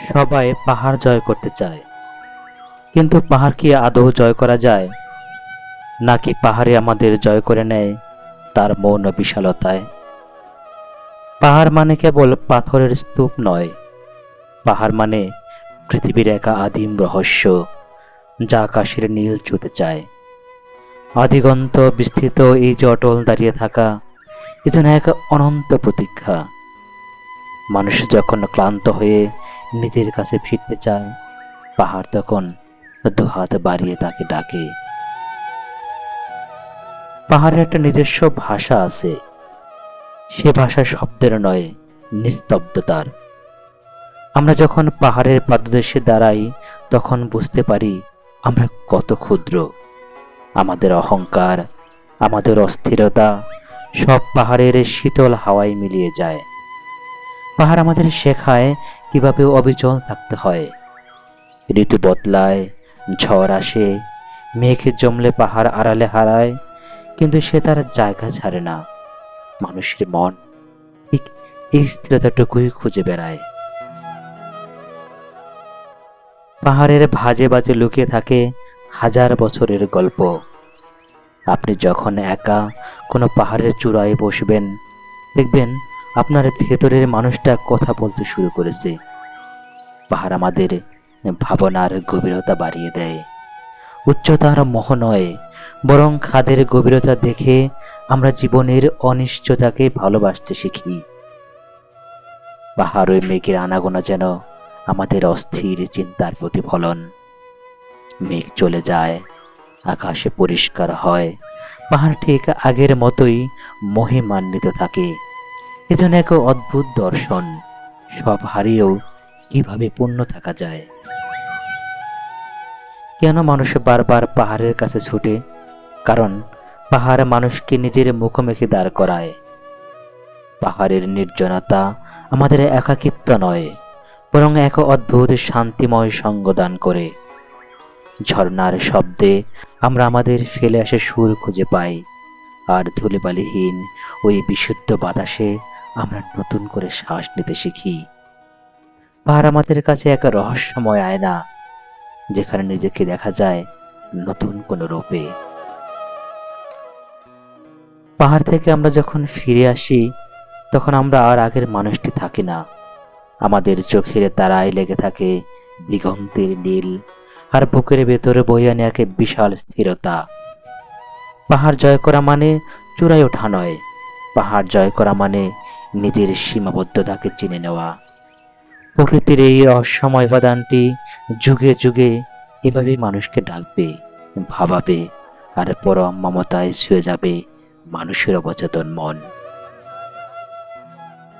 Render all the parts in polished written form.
সবাই পাহাড় জয় করতে চায়, কিন্তু পাহাড় কি আদৌ জয় করা যায়, নাকি পাহাড়ে আমাদের জয় করে নেয় তার মৌন বিশালতায়? পাহাড় মানে কেবল পাথরের স্তূপ নয়, পাহাড় মানে পৃথিবীর একা আদিম রহস্য, যা আকাশের নীল ছুঁতে চায়। আদিগন্ত বিস্তৃত এই যে অটল দাঁড়িয়ে থাকা, এ যেন এক অনন্ত প্রতীক্ষা। মানুষ যখন ক্লান্ত হয়ে নিজের কাছে ফিরতে চায়, পাহাড় তখন দুহাত বাড়িয়ে তাকে ডাকে। পাহাড়ের একটা নিজস্ব ভাষা আছে, সে ভাষা শব্দের নয়, নিস্তব্ধতার। আমরা যখন পাহাড়ের পাদদেশে দাঁড়াই, তখন বুঝতে পারি আমরা কত ক্ষুদ্র। আমাদের অহংকার, আমাদের অস্থিরতা, সব পাহাড়ের শীতল হাওয়ায় মিলিয়ে যায়। পাহাড় আমাদের শেখায় কিভাবে অবিচল থাকতে হয়। ঋতু বদলায়, ঝড় আসে, মেঘ জমলে পাহাড় আড়ালে হারায়, কিন্তু সে তার জায়গা ছাড়ে না। মানুষের মন ঠিক এই স্থিরতাটুকুই খুঁজে বেড়ায়। পাহাড়ের ভাঁজে বাজে লুকিয়ে থাকে হাজার বছরের গল্প। আপনি যখন একা কোনো পাহাড়ের চূড়ায় বসবেন, দেখবেন আপনার ভেতরের মানুষটা কথা বলতে শুরু করেছে। পাহাড় আমাদের ভাবনার গভীরতা বাড়িয়ে দেয়। উচ্চতার মোহ নয়, বরং খাদের গভীরতা দেখে আমরা জীবনের অনিশ্চয়তাকে ভালোবাসতে শিখি। পাহাড় ওই মেঘের আনাগোনা যেন আমাদের অস্থির চিন্তার প্রতিফলন। মেঘ চলে যায়, আকাশে পরিষ্কার হয়, পাহাড় ঠিক আগের মতোই মহিমান্বিত থাকে। এজন্য এক অদ্ভুত দর্শন, সব হারিয়েও কিভাবে পূর্ণ থাকা যায়। কেন মানুষ বারবার পাহাড়ের কাছে ছুটে? কারণ পাহাড় মানুষকে নিজের মুখোমুখি দাঁড় করায়। পাহাড়ের নির্জনতা আমাদের একাকিত্ব নয়, বরং এক অদ্ভুত শান্তিময় সঙ্গ দান করে। ঝর্ণার শব্দে আমরা আমাদের ফেলে আসে সুর খুঁজে পাই, আর ধূলিবালিহীন ওই বিশুদ্ধ বাতাসে আমরা নতুন করে শ্বাস নিতে শিখি। পাহাড় আমাদের কাছে এক রহস্যময় আয়না, যেখানে নিজেকে দেখা যায় নতুন কোন রূপে। পাহাড় থেকে আমরা যখন ফিরে আসি, তখন আমরা আর আগের মানুষটি থাকি না। আমাদের চোখের তারায় লেগে থাকে দিগন্তের নীল, আর বুকের ভেতরে বয়ে আনে এক বিশাল স্থিরতা। পাহাড় জয় করা মানে চূড়ায় ওঠা নয়, পাহাড় জয় করা মানে নিজের সীমাবদ্ধতাকে চিনে নেওয়া। প্রকৃতির এই রহস্যময় উপাদানটি যুগে যুগে এভাবে মানুষকে ডাকবে, ভাবাবে, আর পরম মমতায় ছুঁয়ে যাবে মানুষের অবচেতন মন।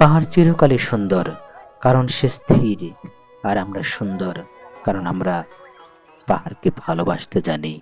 পাহাড় চিরকালই সুন্দর, কারণ সে স্থির, আর আমরা সুন্দর কারণ আমরা পাহাড়কে ভালোবাসতে জানি।